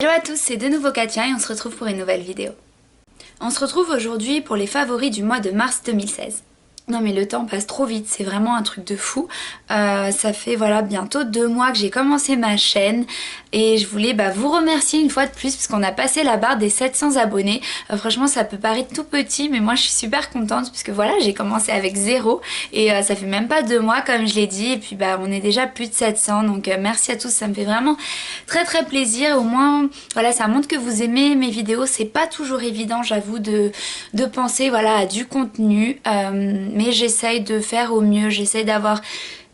Hello à tous, c'est de nouveau Katia et on se retrouve pour une nouvelle vidéo. On se retrouve aujourd'hui pour les favoris du mois de mars 2016. Non mais le temps passe trop vite, c'est vraiment un truc de fou. Ça fait voilà bientôt 2 mois que j'ai commencé ma chaîne et je voulais vous remercier une fois de plus parce qu'on a passé la barre des 700 abonnés. Franchement ça peut paraître tout petit mais moi je suis super contente parce que voilà j'ai commencé avec 0 et ça fait même pas 2 mois comme je l'ai dit et puis on est déjà plus de 700 donc merci à tous, ça me fait vraiment très plaisir. Au moins voilà ça montre que vous aimez mes vidéos, c'est pas toujours évident j'avoue de penser voilà à du contenu. Mais j'essaye de faire au mieux, j'essaye d'avoir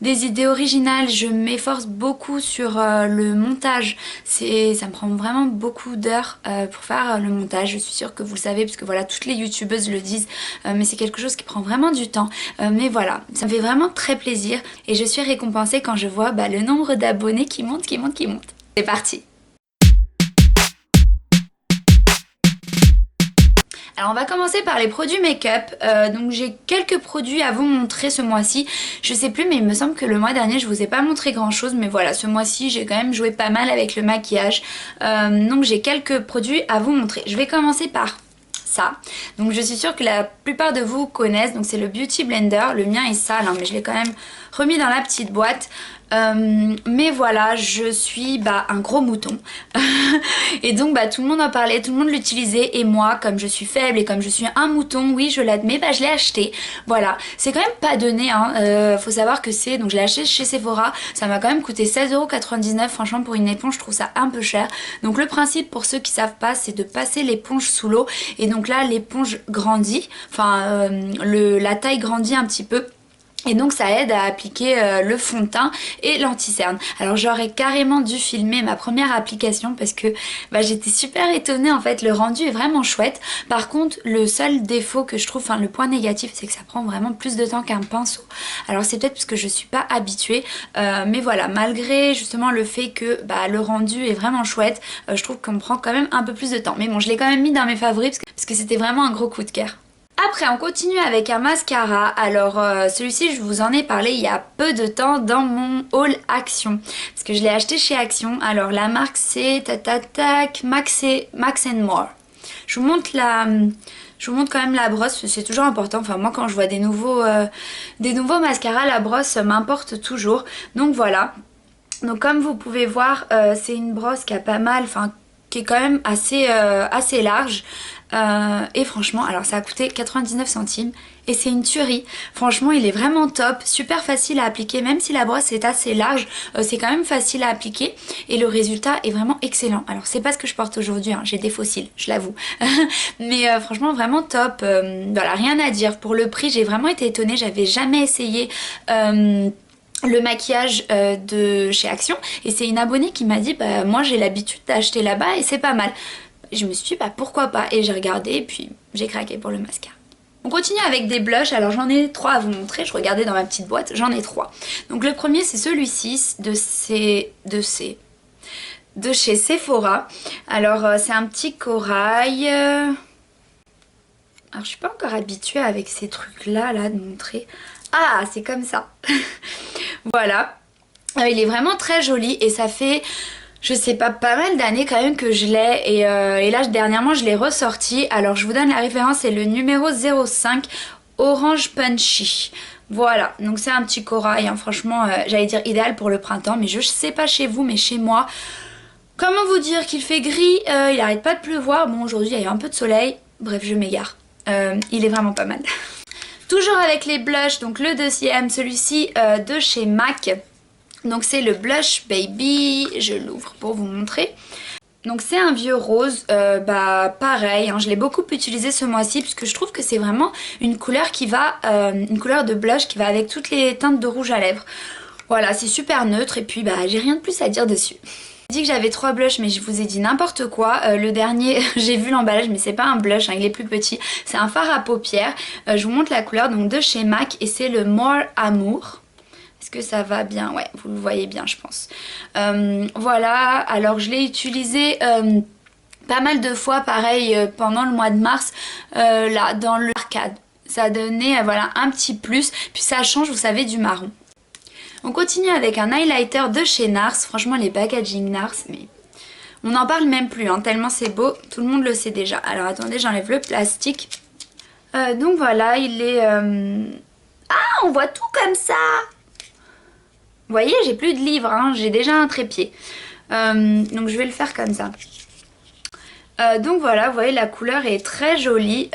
des idées originales, je m'efforce beaucoup sur le montage, ça me prend vraiment beaucoup d'heures pour faire le montage, je suis sûre que vous le savez parce que voilà toutes les youtubeuses le disent, mais c'est quelque chose qui prend vraiment du temps, mais voilà, ça me fait vraiment très plaisir et je suis récompensée quand je vois le nombre d'abonnés qui monte. C'est parti! Alors on va commencer par les produits make-up, donc j'ai quelques produits à vous montrer ce mois-ci, je sais plus mais il me semble que le mois dernier je vous ai pas montré grand chose mais voilà ce mois-ci j'ai quand même joué pas mal avec le maquillage, donc j'ai quelques produits à vous montrer. Je vais commencer par ça, donc je suis sûre que la plupart de vous connaissent, donc c'est le Beauty Blender, le mien est sale hein, mais je l'ai quand même remis dans la petite boîte. Mais voilà, je suis un gros mouton et donc tout le monde en parlait, tout le monde l'utilisait et moi comme je suis faible et comme je suis un mouton, oui je l'admets, je l'ai acheté. Voilà, c'est quand même pas donné hein, faut savoir que c'est, donc je l'ai acheté chez Sephora, ça m'a quand même coûté 16,99€, franchement pour une éponge je trouve ça un peu cher. Donc le principe pour ceux qui savent pas c'est de passer l'éponge sous l'eau et donc là l'éponge grandit, enfin la taille grandit un petit peu. Et donc ça aide à appliquer le fond de teint et l'anti-cerne. Alors j'aurais carrément dû filmer ma première application parce que j'étais super étonnée en fait, le rendu est vraiment chouette. Par contre le seul défaut que je trouve, enfin le point négatif c'est que ça prend vraiment plus de temps qu'un pinceau. Alors c'est peut-être parce que je suis pas habituée mais voilà, malgré justement le fait que le rendu est vraiment chouette, je trouve qu'on prend quand même un peu plus de temps. Mais bon je l'ai quand même mis dans mes favoris parce que c'était vraiment un gros coup de cœur. Après on continue avec un mascara, alors celui-ci je vous en ai parlé il y a peu de temps dans mon haul Action parce que je l'ai acheté chez Action. Alors la marque c'est Max More. Je vous montre quand même la brosse, c'est toujours important, enfin moi quand je vois des nouveaux mascaras, la brosse m'importe toujours. Donc voilà, donc comme vous pouvez voir c'est une brosse qui a pas mal, enfin qui est quand même assez large. Et franchement, alors ça a coûté 99 centimes et c'est une tuerie. Franchement, il est vraiment top, super facile à appliquer, même si la brosse est assez large, c'est quand même facile à appliquer et le résultat est vraiment excellent. Alors c'est pas ce que je porte aujourd'hui, hein, j'ai des fossiles, je l'avoue. Mais franchement, vraiment top, voilà, rien à dire. Pour le prix, j'ai vraiment été étonnée, j'avais jamais essayé le maquillage de chez Action et c'est une abonnée qui m'a dit moi j'ai l'habitude d'acheter là-bas et c'est pas mal. Je me suis dit pourquoi pas et j'ai regardé et puis j'ai craqué pour le mascara. On continue avec des blushs, alors j'en ai 3 à vous montrer, je regardais dans ma petite boîte, j'en ai 3. Donc le premier c'est celui-ci de chez Sephora. Alors c'est un petit corail. Alors je suis pas encore habituée avec ces trucs là de montrer. Ah c'est comme ça. Voilà. Il est vraiment très joli et ça fait, je sais pas mal d'années quand même que je l'ai et là dernièrement je l'ai ressorti. Alors je vous donne la référence, c'est le numéro 05 Orange Punchy. Voilà, donc c'est un petit corail, hein, franchement j'allais dire idéal pour le printemps, mais je sais pas chez vous, mais chez moi, comment vous dire qu'il fait gris, il arrête pas de pleuvoir, bon aujourd'hui il y a eu un peu de soleil, bref je m'égare, il est vraiment pas mal. Toujours avec les blushs, donc le deuxième, celui-ci de chez MAC. Donc c'est le Blush Baby, je l'ouvre pour vous montrer. Donc c'est un vieux rose, pareil, hein, je l'ai beaucoup utilisé ce mois-ci puisque je trouve que c'est vraiment une couleur qui va, une couleur de blush qui va avec toutes les teintes de rouge à lèvres. Voilà, c'est super neutre et puis j'ai rien de plus à dire dessus. J'ai dit que j'avais 3 blushs mais je vous ai dit n'importe quoi. Le dernier, j'ai vu l'emballage mais c'est pas un blush, hein, il est plus petit. C'est un fard à paupières. Je vous montre la couleur donc de chez MAC et c'est le More Amour. Est-ce que ça va bien? Ouais, vous le voyez bien je pense. Voilà, alors je l'ai utilisé pas mal de fois pareil pendant le mois de mars là dans l'arcade. Ça a donné voilà un petit plus, puis ça change vous savez du marron. On continue avec un highlighter de chez NARS, franchement les packaging NARS mais On n'en parle même plus, hein, tellement c'est beau, tout le monde le sait déjà. Alors attendez, j'enlève le plastique. Donc voilà, il est... Ah, on voit tout comme ça! Vous voyez, j'ai plus de livres, hein, j'ai déjà un trépied. Donc je vais le faire comme ça. Donc voilà, vous voyez, la couleur est très jolie,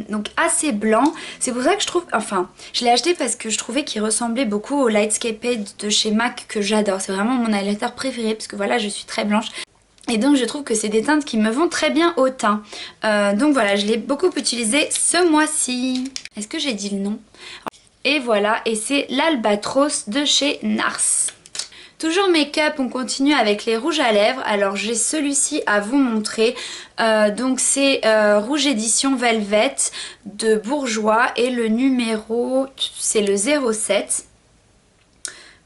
donc assez blanc. C'est pour ça que je trouve, enfin, je l'ai acheté parce que je trouvais qu'il ressemblait beaucoup au Lightscape de chez MAC que j'adore. C'est vraiment mon highlighter préféré parce que voilà, je suis très blanche. Et donc je trouve que c'est des teintes qui me vont très bien au teint. Donc voilà, je l'ai beaucoup utilisé ce mois-ci. Est-ce que j'ai dit le nom? Et voilà, et c'est l'Albatros de chez NARS. Toujours make-up, on continue avec les rouges à lèvres. Alors j'ai celui-ci à vous montrer. Donc c'est Rouge Édition Velvet de Bourjois et le numéro c'est le 07.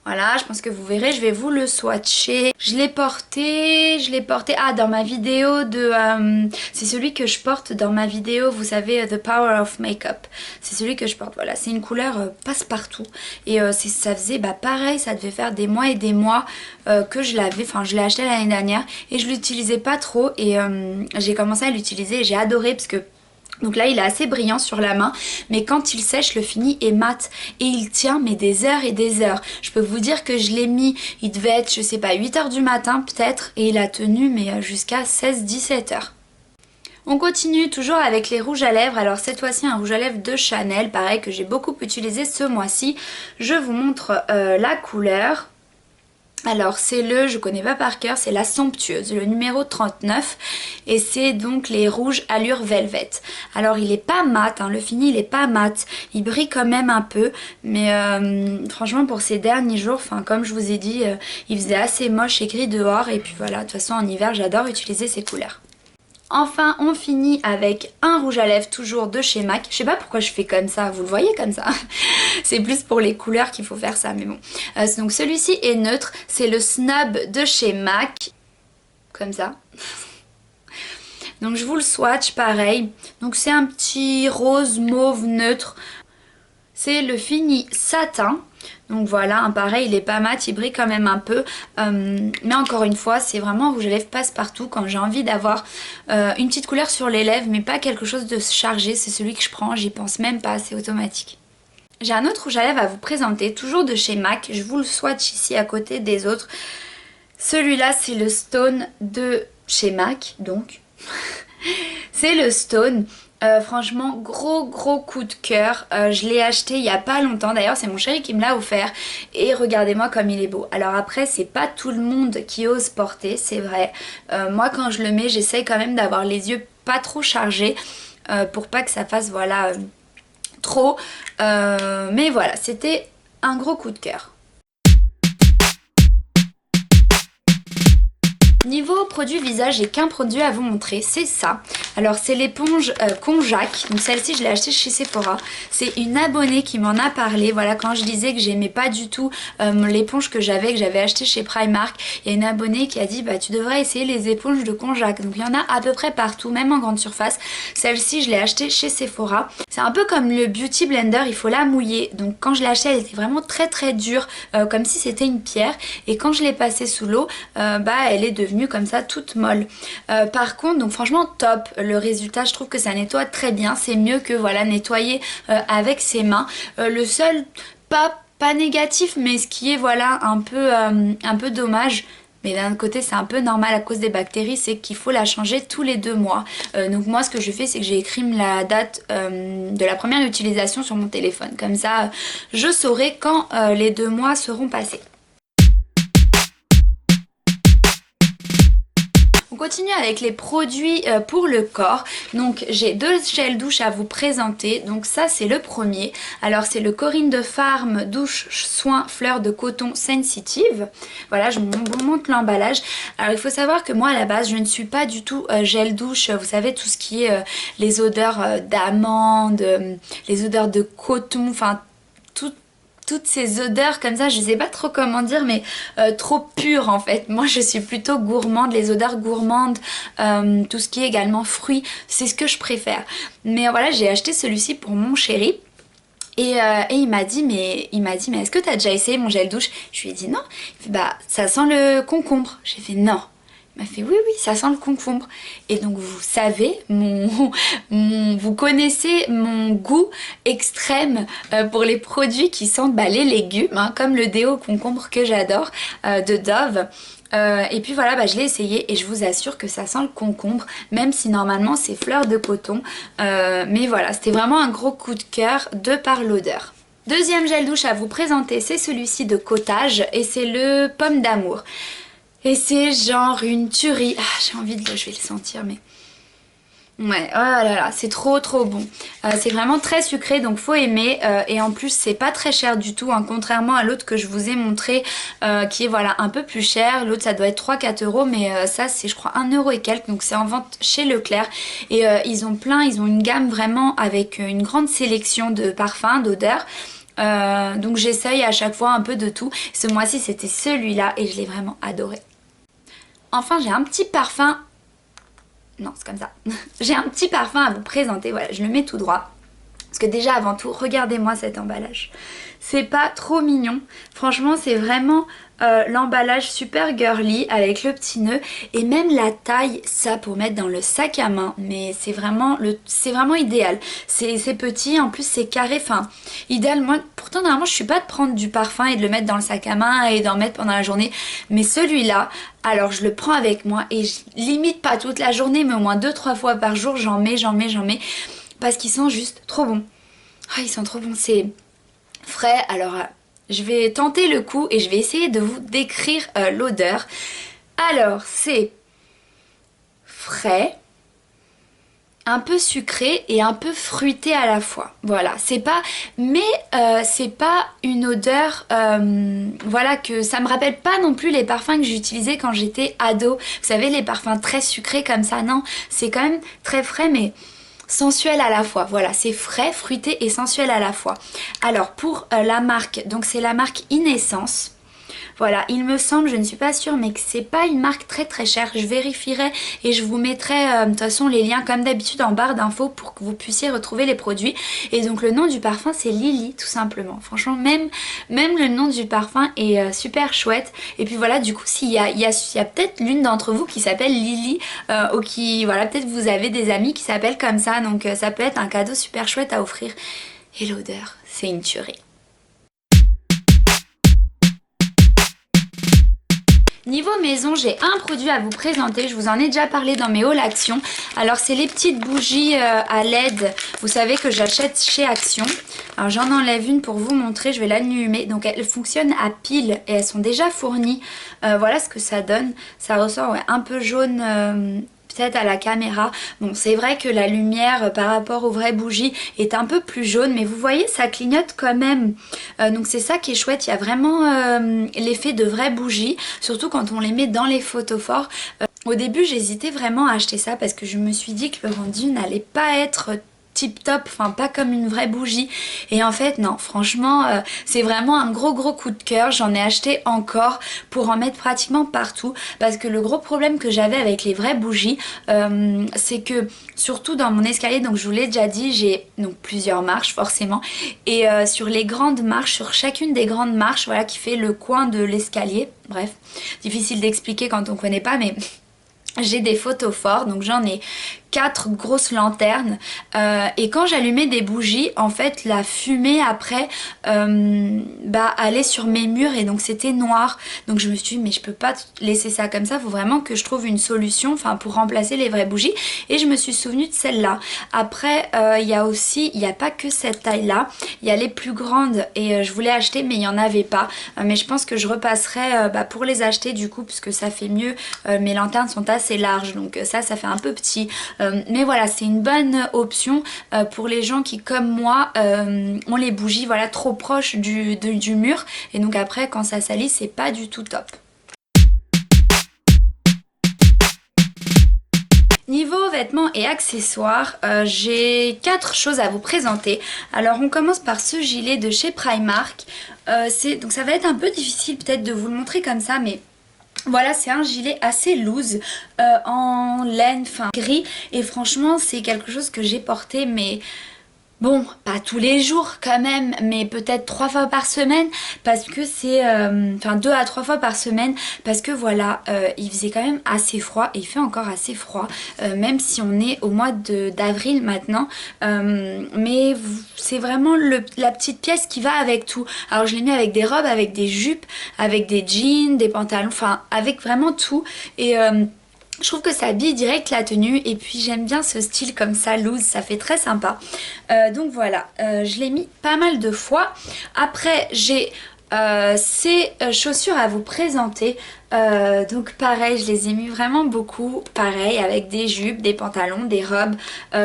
Voilà, je pense que vous verrez, je vais vous le swatcher. Je l'ai porté, dans ma vidéo de... c'est celui que je porte dans ma vidéo, vous savez, The Power of Makeup. C'est celui que je porte, voilà. C'est une couleur passe-partout. Et ça faisait, pareil, ça devait faire des mois et des mois que je l'avais. Enfin, je l'ai acheté l'année dernière et je l'utilisais pas trop. Et j'ai commencé à l'utiliser et j'ai adoré parce que... Donc là il est assez brillant sur la main, mais quand il sèche le fini est mat et il tient mais des heures et des heures. Je peux vous dire que je l'ai mis, il devait être je sais pas 8 h du matin peut-être et il a tenu mais jusqu'à 16-17 heures. On continue toujours avec les rouges à lèvres, alors cette fois-ci un rouge à lèvres de Chanel, pareil que j'ai beaucoup utilisé ce mois-ci. Je vous montre la couleur. Alors c'est je connais pas par cœur, c'est la Somptueuse, le numéro 39 et c'est donc les rouges allure velvet. Alors il est pas mat, hein, le fini il est pas mat, il brille quand même un peu mais franchement pour ces derniers jours, enfin comme je vous ai dit, il faisait assez moche et gris dehors et puis voilà, de toute façon en hiver j'adore utiliser ces couleurs. Enfin on finit avec un rouge à lèvres toujours de chez MAC. Je sais pas pourquoi je fais comme ça, vous le voyez comme ça. C'est plus pour les couleurs qu'il faut faire ça mais bon. Donc celui-ci est neutre, c'est le Snub de chez MAC. Comme ça. Donc je vous le swatch pareil. Donc c'est un petit rose mauve neutre. C'est le fini satin. Donc voilà, pareil, il est pas mat, il brille quand même un peu. Mais encore une fois, c'est vraiment un rouge à lèvres passe-partout quand j'ai envie d'avoir une petite couleur sur les lèvres, mais pas quelque chose de chargé. C'est celui que je prends, j'y pense même pas, c'est automatique. J'ai un autre rouge à lèvres à vous présenter, toujours de chez MAC. Je vous le swatch ici à côté des autres. Celui-là, c'est le Stone de chez MAC, donc. C'est le Stone. Franchement gros coup de cœur, je l'ai acheté il y a pas longtemps, d'ailleurs c'est mon chéri qui me l'a offert et regardez-moi comme il est beau. Alors après c'est pas tout le monde qui ose porter, c'est vrai, moi quand je le mets j'essaye quand même d'avoir les yeux pas trop chargés pour pas que ça fasse voilà trop, mais voilà c'était un gros coup de cœur. Niveau produit visage, j'ai qu'un produit à vous montrer, c'est ça. Alors c'est l'éponge Konjac, donc celle-ci je l'ai achetée chez Sephora. C'est une abonnée qui m'en a parlé, voilà quand je disais que j'aimais pas du tout l'éponge que j'avais achetée chez Primark. Il y a une abonnée qui a dit bah tu devrais essayer les éponges de Konjac. Donc il y en a à peu près partout, même en grande surface. Celle-ci je l'ai achetée chez Sephora. C'est un peu comme le Beauty Blender, il faut la mouiller. Donc quand je l'ai achetée elle était vraiment très dure, comme si c'était une pierre. Et quand je l'ai passée sous l'eau, elle est devenue comme ça toute molle. Par contre donc franchement top, le résultat je trouve que ça nettoie très bien, c'est mieux que voilà nettoyer avec ses mains. Le seul pas négatif mais ce qui est voilà un peu dommage, mais d'un côté c'est un peu normal à cause des bactéries, c'est qu'il faut la changer tous les 2 mois. Donc moi ce que je fais c'est que j'ai écrit la date de la première utilisation sur mon téléphone, comme ça je saurai quand les 2 mois seront passés. On continue avec les produits pour le corps. Donc j'ai 2 gels douche à vous présenter. Donc ça c'est le premier. Alors c'est le Corinne de Farm douche soin fleur de coton sensitive. Voilà, je vous montre l'emballage. Alors il faut savoir que moi à la base je ne suis pas du tout gel douche. Vous savez tout ce qui est les odeurs d'amande, les odeurs de coton, enfin toutes ces odeurs comme ça, je sais pas trop comment dire, mais trop pures en fait. Moi je suis plutôt gourmande, les odeurs gourmandes, tout ce qui est également fruits, c'est ce que je préfère. Mais voilà, j'ai acheté celui-ci pour mon chéri. Et il m'a dit mais est-ce que tu as déjà essayé mon gel douche? Je lui ai dit non. Il fait bah ça sent le concombre. J'ai fait non. m'a fait oui oui ça sent le concombre. Et donc vous savez, vous connaissez mon goût extrême pour les produits qui sentent les légumes, hein, comme le déo concombre que j'adore de Dove. Et puis voilà, je l'ai essayé et je vous assure que ça sent le concombre, même si normalement c'est fleur de coton. Mais voilà, c'était vraiment un gros coup de cœur de par l'odeur. Deuxième gel douche à vous présenter, c'est celui-ci de Cottage et c'est le pomme d'amour. Et c'est genre une tuerie. Ah, j'ai envie de... Je vais le sentir, mais... Ouais, oh là là, c'est trop bon. C'est vraiment très sucré, donc faut aimer. Et en plus, c'est pas très cher du tout, hein, contrairement à l'autre que je vous ai montré, qui est voilà un peu plus cher. L'autre, ça doit être 3-4 euros, mais ça, c'est je crois 1 euro et quelques. Donc c'est en vente chez Leclerc. Et ils ont une gamme vraiment avec une grande sélection de parfums, d'odeurs. Donc j'essaye à chaque fois un peu de tout. Ce mois-ci, c'était celui-là et je l'ai vraiment adoré. Enfin, j'ai un petit parfum... Non, c'est comme ça. J'ai un petit parfum à vous présenter. Voilà, je le mets tout droit. Parce que déjà, avant tout, regardez-moi cet emballage. C'est pas trop mignon. Franchement, c'est vraiment l'emballage super girly avec le petit nœud. Et même la taille, ça pour mettre dans le sac à main. Mais c'est vraiment idéal. C'est petit, en plus c'est carré. Enfin, idéal. Moi, pourtant, normalement, je suis pas de prendre du parfum et de le mettre dans le sac à main et d'en mettre pendant la journée. Mais celui-là, alors je le prends avec moi et limite pas toute la journée, mais au moins 2-3 fois par jour, j'en mets. Parce qu'ils sont juste trop bons. Ah, ils sont trop bons, c'est frais. Alors, je vais tenter le coup et je vais essayer de vous décrire l'odeur. Alors, c'est frais, un peu sucré et un peu fruité à la fois. Voilà, c'est pas une odeur voilà, que ça me rappelle pas non plus les parfums que j'utilisais quand j'étais ado. Vous savez, les parfums très sucrés comme ça, non, c'est quand même très frais mais sensuel à la fois. Voilà, c'est frais, fruité et sensuel à la fois. Alors pour la marque, donc c'est la marque Inessence. Voilà, il me semble, je ne suis pas sûre, mais que c'est pas une marque très chère. Je vérifierai et je vous mettrai de toute façon les liens comme d'habitude en barre d'infos pour que vous puissiez retrouver les produits. Et donc le nom du parfum c'est Lily tout simplement. Franchement même le nom du parfum est super chouette. Et puis voilà, du coup s'il y a peut-être l'une d'entre vous qui s'appelle Lily ou qui, voilà, peut-être vous avez des amis qui s'appellent comme ça. Donc ça peut être un cadeau super chouette à offrir. Et l'odeur, c'est une tuerie. Niveau maison, j'ai un produit à vous présenter, je vous en ai déjà parlé dans mes hauls Action. Alors c'est les petites bougies à LED, vous savez que j'achète chez Action. Alors j'en enlève une pour vous montrer, je vais l'allumer. Donc elles fonctionnent à pile et elles sont déjà fournies. Voilà ce que ça donne, ça ressort un peu jaune... peut-être à la caméra. Bon, c'est vrai que la lumière par rapport aux vraies bougies est un peu plus jaune, mais vous voyez, ça clignote quand même. Donc c'est ça qui est chouette, il y a vraiment l'effet de vraies bougies, surtout quand on les met dans les photophores. Au début, j'hésitais vraiment à acheter ça parce que je me suis dit que le rendu n'allait pas être tip top, enfin pas comme une vraie bougie. Et en fait non, franchement c'est vraiment un gros coup de cœur. J'en ai acheté encore pour en mettre pratiquement partout parce que le gros problème que j'avais avec les vraies bougies c'est que surtout dans mon escalier, donc je vous l'ai déjà dit, j'ai donc plusieurs marches forcément et sur les grandes marches, sur chacune des grandes marches, voilà, qui fait le coin de l'escalier, bref, difficile d'expliquer quand on connaît pas, mais j'ai des photophores, donc j'en ai 4 grosses lanternes et quand j'allumais des bougies, en fait la fumée après allait sur mes murs et donc c'était noir. Donc je me suis dit mais je peux pas laisser ça comme ça, faut vraiment que je trouve une solution, enfin pour remplacer les vraies bougies. Et je me suis souvenue de celle-là. Après il y a aussi, il n'y a pas que cette taille là, il y a les plus grandes et je voulais acheter mais il n'y en avait pas. Mais je pense que je repasserai pour les acheter du coup, puisque ça fait mieux. Mes lanternes sont assez larges, donc ça fait un peu petit. Mais voilà, c'est une bonne option pour les gens qui comme moi ont les bougies voilà trop proches du mur et donc après quand ça salit c'est pas du tout top. Niveau vêtements et accessoires, j'ai 4 choses à vous présenter. Alors on commence par ce gilet de chez Primark. Donc ça va être un peu difficile peut-être de vous le montrer comme ça, mais voilà, c'est un gilet assez loose en laine, fin gris, et franchement c'est quelque chose que j'ai porté mais Bon, pas tous les jours quand même, mais peut-être 3 fois par semaine parce que c'est... Enfin 2 à 3 fois par semaine parce que voilà, il faisait quand même assez froid et il fait encore assez froid, même si on est au mois d'avril maintenant. Mais c'est vraiment la petite pièce qui va avec tout. Alors je l'ai mis avec des robes, avec des jupes, avec des jeans, des pantalons, enfin avec vraiment tout. Et... je trouve que ça habille direct la tenue et puis j'aime bien ce style comme ça, loose, ça fait très sympa. Donc voilà, je l'ai mis pas mal de fois. Après j'ai ces chaussures à vous présenter. Donc pareil, je les ai mis vraiment beaucoup, pareil avec des jupes, des pantalons, des robes.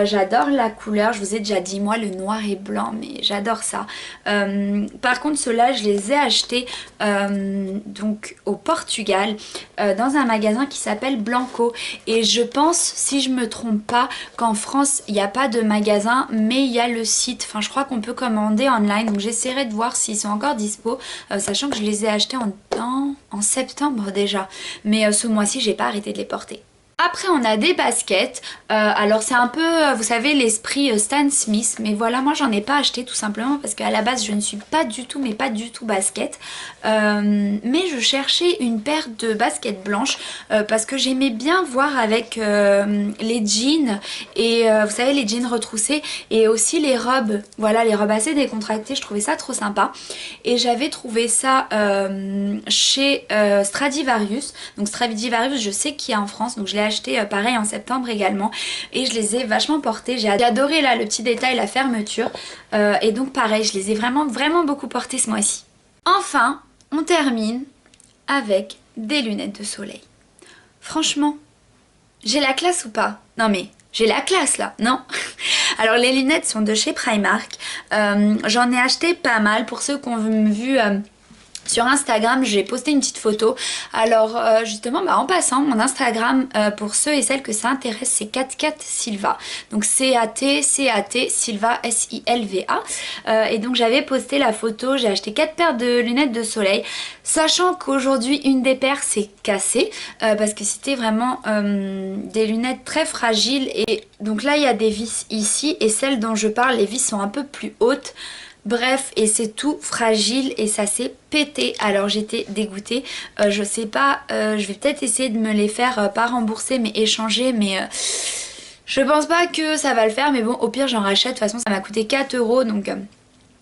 J'adore la couleur, je vous ai déjà dit moi le noir et blanc, mais j'adore ça. Par contre ceux-là je les ai achetés donc au Portugal dans un magasin qui s'appelle Blanco et je pense, si je me trompe pas, qu'en France il n'y a pas de magasin mais il y a le site, enfin je crois qu'on peut commander online, donc j'essaierai de voir s'ils sont encore dispo, sachant que je les ai achetés en septembre déjà, mais ce mois-ci j'ai pas arrêté de les porter. Après on a des baskets, alors c'est un peu, vous savez, l'esprit Stan Smith, mais voilà, moi j'en ai pas acheté tout simplement parce qu'à la base je ne suis pas du tout, mais pas du tout basket, mais je cherchais une paire de baskets blanches parce que j'aimais bien voir avec les jeans et vous savez les jeans retroussés et aussi les robes, voilà les robes assez décontractées, je trouvais ça trop sympa et j'avais trouvé ça chez Stradivarius, donc Stradivarius je sais qu'il y a en France, donc je l'ai acheté pareil en septembre également et je les ai vachement portés. J'ai adoré là le petit détail, la fermeture et donc pareil je les ai vraiment beaucoup portés ce mois-ci. Enfin on termine avec des lunettes de soleil. Franchement, j'ai la classe ou pas? Non mais j'ai la classe là, non? Alors les lunettes sont de chez Primark, j'en ai acheté pas mal pour ceux qui ont vu sur Instagram, j'ai posté une petite photo. Alors justement, en passant, mon Instagram, pour ceux et celles que ça intéresse, c'est CatCat Silva. Donc C-A-T Silva, S-I-L-V-A. Et donc j'avais posté la photo, j'ai acheté 4 paires de lunettes de soleil. Sachant qu'aujourd'hui, une des paires s'est cassée. Parce que c'était vraiment des lunettes très fragiles. Et donc là, il y a des vis ici. Et celles dont je parle, les vis sont un peu plus hautes. Bref, et c'est tout fragile et ça s'est pété. Alors j'étais dégoûtée. Je sais pas, je vais peut-être essayer de me les faire pas rembourser mais échanger. Mais je pense pas que ça va le faire. Mais bon, au pire j'en rachète. De toute façon ça m'a coûté 4 euros. Donc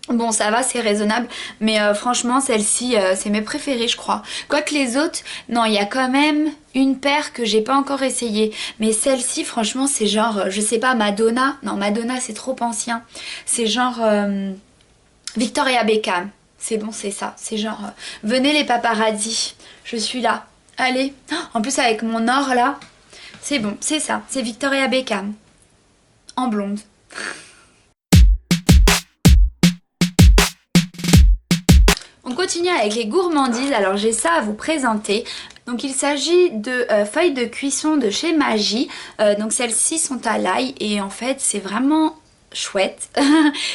bon ça va, c'est raisonnable. Mais franchement celle-ci c'est mes préférées je crois. Quoique les autres, non il y a quand même une paire que j'ai pas encore essayé. Mais celle-ci franchement c'est genre, je sais pas, Madonna. Non Madonna c'est trop ancien. C'est genre... Victoria Beckham, c'est bon, c'est ça, c'est genre venez les paparazzis, je suis là, allez, en plus avec mon or là, c'est bon, c'est ça, c'est Victoria Beckham, en blonde. On continue avec les gourmandises, alors j'ai ça à vous présenter. Donc il s'agit de feuilles de cuisson de chez Maggi, donc celles-ci sont à l'ail et en fait c'est vraiment... chouette.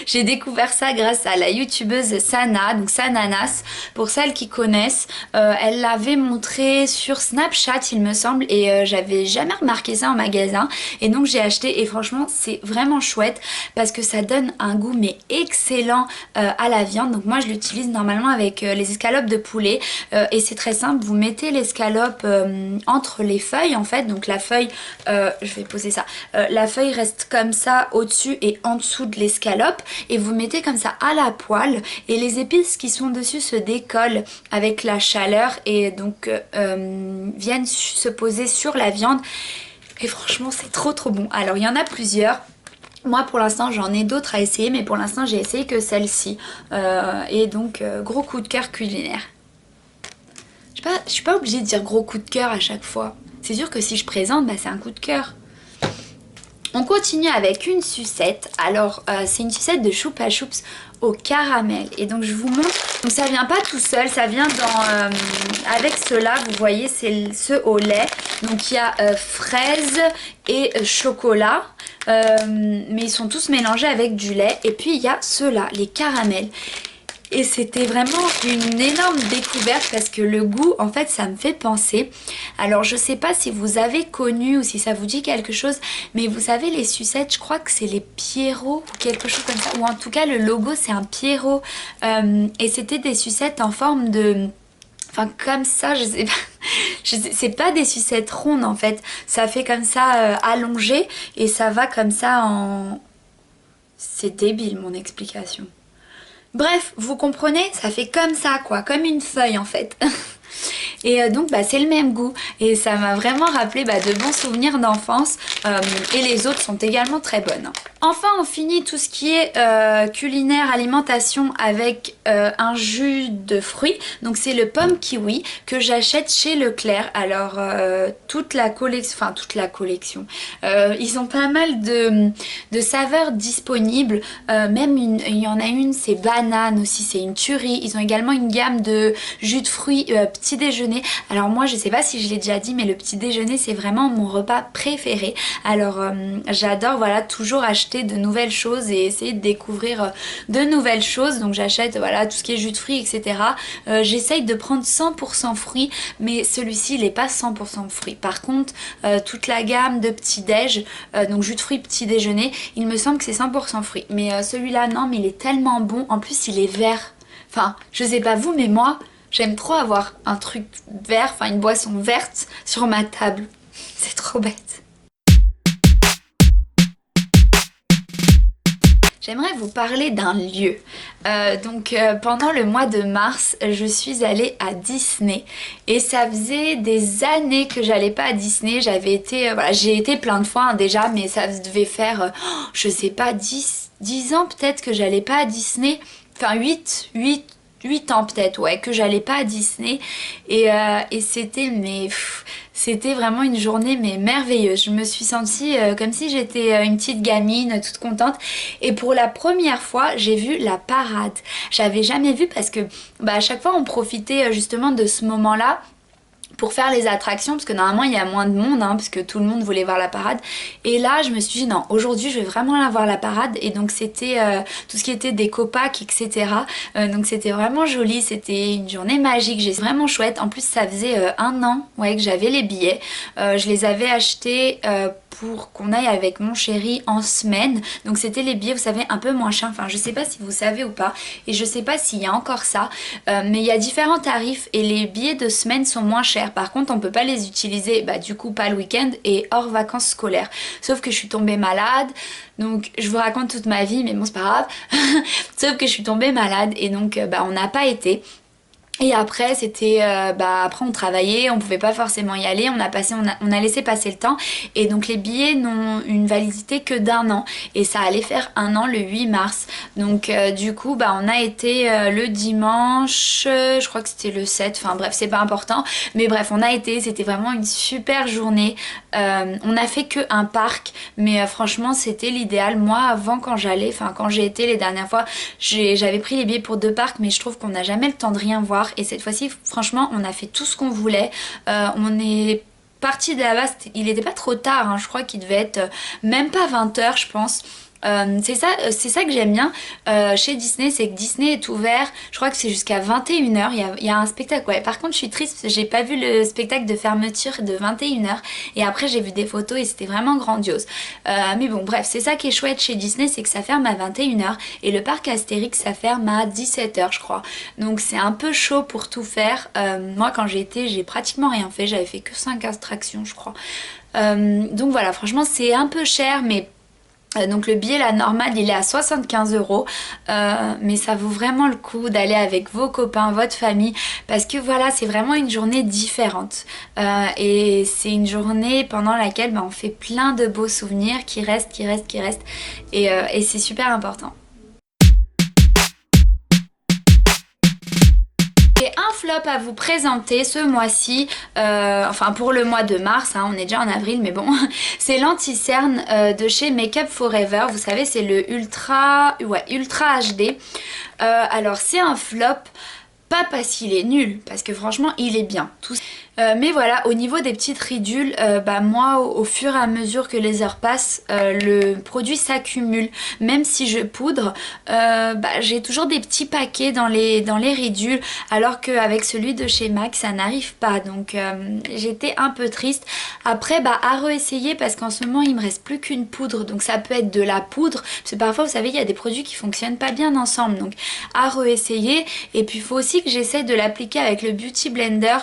J'ai découvert ça grâce à la youtubeuse Sana, donc Sananas, pour celles qui connaissent. Elle l'avait montré sur Snapchat il me semble et j'avais jamais remarqué ça en magasin et donc j'ai acheté et franchement c'est vraiment chouette parce que ça donne un goût mais excellent à la viande. Donc moi je l'utilise normalement avec les escalopes de poulet et c'est très simple, vous mettez l'escalope entre les feuilles en fait, donc la feuille, je vais poser ça, la feuille reste comme ça au-dessus et en dessous de l'escalope et vous mettez comme ça à la poêle et les épices qui sont dessus se décollent avec la chaleur et donc viennent se poser sur la viande et franchement c'est trop bon. Alors il y en a plusieurs. Moi pour l'instant j'en ai d'autres à essayer mais pour l'instant j'ai essayé que celle-ci et donc gros coup de cœur culinaire. Je suis pas obligée de dire gros coup de cœur à chaque fois. C'est sûr que si je présente c'est un coup de cœur. On continue avec une sucette. Alors c'est une sucette de Choupa Choups au caramel et donc je vous montre. Donc ça vient pas tout seul, ça vient dans avec ceux-là, vous voyez c'est ceux au lait. Donc il y a fraise et chocolat mais ils sont tous mélangés avec du lait et puis il y a ceux-là, les caramels. Et c'était vraiment une énorme découverte parce que le goût, en fait, ça me fait penser. Alors, je sais pas si vous avez connu ou si ça vous dit quelque chose, mais vous savez, les sucettes, je crois que c'est les Pierrot ou quelque chose comme ça. Ou en tout cas, le logo, c'est un Pierrot. Et c'était des sucettes en forme de... Enfin, comme ça, je sais pas. C'est pas des sucettes rondes, en fait. Ça fait comme ça, allongé. Et ça va comme ça en... C'est débile, mon explication. Bref, vous comprenez, ça fait comme ça quoi, comme une feuille en fait. Et donc bah, c'est le même goût et ça m'a vraiment rappelé de bons souvenirs d'enfance et les autres sont également très bonnes. Enfin on finit tout ce qui est culinaire, alimentation avec un jus de fruits. Donc c'est le pomme kiwi que j'achète chez Leclerc. Alors toute la collection, ils ont pas mal de saveurs disponibles. Même il y en a une, c'est banane aussi, c'est une tuerie. Ils ont également une gamme de jus de fruits petit déjeuner. Alors moi je sais pas si je l'ai déjà dit mais le petit déjeuner c'est vraiment mon repas préféré. Alors j'adore voilà toujours acheter de nouvelles choses et essayer de découvrir de nouvelles choses. Donc j'achète voilà tout ce qui est jus de fruits etc. J'essaye de prendre 100% fruits mais celui-ci il est pas 100% fruits. Par contre toute la gamme de petits déj donc jus de fruits petit déjeuner il me semble que c'est 100% fruits. Mais celui-là non mais il est tellement bon. En plus il est vert. Enfin je sais pas vous mais moi j'aime trop avoir un truc vert, enfin une boisson verte sur ma table. C'est trop bête. J'aimerais vous parler d'un lieu. Pendant le mois de mars, je suis allée à Disney et ça faisait des années que j'allais pas à Disney. J'avais été, j'ai été plein de fois déjà, mais ça devait faire, je sais pas, 10 ans peut-être que j'allais pas à Disney. Enfin 8 ans peut-être ouais que j'allais pas à Disney et c'était vraiment une journée mais merveilleuse. Je me suis sentie comme si j'étais une petite gamine toute contente et pour la première fois j'ai vu la parade. J'avais jamais vu parce que à chaque fois on profitait justement de ce moment là pour faire les attractions parce que normalement il y a moins de monde parce que tout le monde voulait voir la parade et là je me suis dit non aujourd'hui je vais vraiment la voir la parade et donc c'était tout ce qui était des copacs etc. Donc c'était vraiment joli, c'était une journée magique, j'ai vraiment chouette. En plus ça faisait un an ouais, que j'avais les billets, je les avais achetés pour qu'on aille avec mon chéri en semaine. Donc c'était les billets vous savez un peu moins chers, enfin je sais pas si vous savez ou pas et je sais pas s'il y a encore ça mais il y a différents tarifs et les billets de semaine sont moins chers. Par contre on peut pas les utiliser du coup pas le week-end et hors vacances scolaires. Sauf que je suis tombée malade. Donc je vous raconte toute ma vie mais bon c'est pas grave. Sauf que je suis tombée malade et donc on n'a pas été. Et après c'était après on travaillait, on pouvait pas forcément y aller, on a laissé passer le temps et donc les billets n'ont une validité que d'1 an et ça allait faire 1 an le 8 mars. Donc du coup on a été le dimanche, je crois que c'était le 7, enfin bref c'est pas important, mais bref on a été, c'était vraiment une super journée. On a fait que un parc mais franchement c'était l'idéal. Moi avant quand j'ai été les dernières fois j'avais pris les billets pour 2 parcs mais je trouve qu'on n'a jamais le temps de rien voir. Et cette fois-ci franchement on a fait tout ce qu'on voulait. On est parti de là-bas, il n'était pas trop tard je crois qu'il devait être même pas 20h je pense. C'est ça que j'aime bien chez Disney, c'est que Disney est ouvert, je crois que c'est jusqu'à 21h, il y a un spectacle, ouais. Par contre je suis triste parce que j'ai pas vu le spectacle de fermeture de 21h et après j'ai vu des photos et c'était vraiment grandiose. Mais bon bref, c'est ça qui est chouette chez Disney, c'est que ça ferme à 21h et le parc Astérix ça ferme à 17h je crois. Donc c'est un peu chaud pour tout faire. Moi quand j'ai été j'ai pratiquement rien fait, j'avais fait que 5 attractions je crois. Donc voilà, franchement c'est un peu cher mais donc le billet là normal il est à 75 €, mais ça vaut vraiment le coup d'aller avec vos copains, votre famille, parce que voilà c'est vraiment une journée différente et c'est une journée pendant laquelle on fait plein de beaux souvenirs qui restent et c'est super important. J'ai un flop à vous présenter ce mois-ci, enfin pour le mois de mars, on est déjà en avril mais bon, c'est l'anti-cerne de chez Make Up Forever, vous savez c'est le Ultra HD. Alors c'est un flop, pas parce qu'il est nul, parce que franchement il est bien. Mais voilà, au niveau des petites ridules, bah moi au fur et à mesure que les heures passent, le produit s'accumule. Même si je poudre, bah, j'ai toujours des petits paquets dans les ridules, alors qu'avec celui de chez MAC ça n'arrive pas. Donc j'étais un peu triste. Après bah à réessayer, parce qu'en ce moment il me reste plus qu'une poudre, donc ça peut être de la poudre. Parce que parfois vous savez il y a des produits qui fonctionnent pas bien ensemble, donc à réessayer. Et puis il faut aussi que j'essaie de l'appliquer avec le Beauty Blender.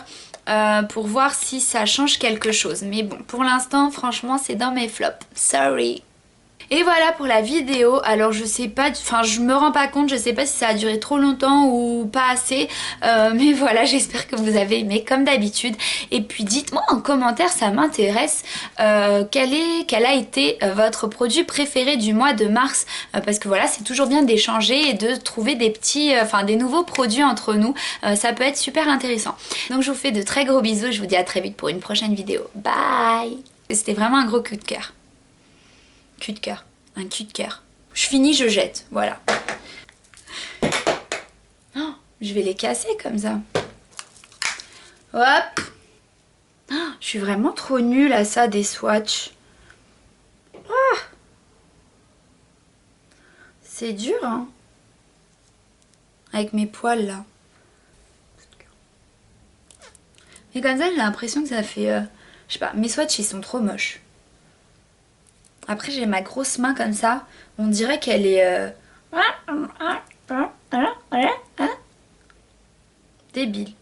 Pour voir si ça change quelque chose. Mais bon, pour l'instant, franchement, c'est dans mes flops. Sorry. Et voilà pour la vidéo. Alors je sais pas, enfin je me rends pas compte, je sais pas si ça a duré trop longtemps ou pas assez, mais voilà, j'espère que vous avez aimé comme d'habitude. Et puis dites-moi en commentaire, ça m'intéresse, quel a été votre produit préféré du mois de mars, parce que voilà, c'est toujours bien d'échanger et de trouver des petits, enfin des nouveaux produits entre nous, ça peut être super intéressant. Donc je vous fais de très gros bisous, je vous dis à très vite pour une prochaine vidéo. Bye. C'était vraiment un gros coup de cœur. Cul de cœur, un cul de cœur. Je finis, je jette, voilà. Oh, je vais les casser comme ça. Hop. Oh, je suis vraiment trop nulle à ça, des swatchs. Oh, c'est dur, hein. Avec mes poils, là. Mais comme ça, j'ai l'impression que ça fait... je sais pas, mes swatchs, ils sont trop moches. Après j'ai ma grosse main comme ça, on dirait qu'elle est... débile.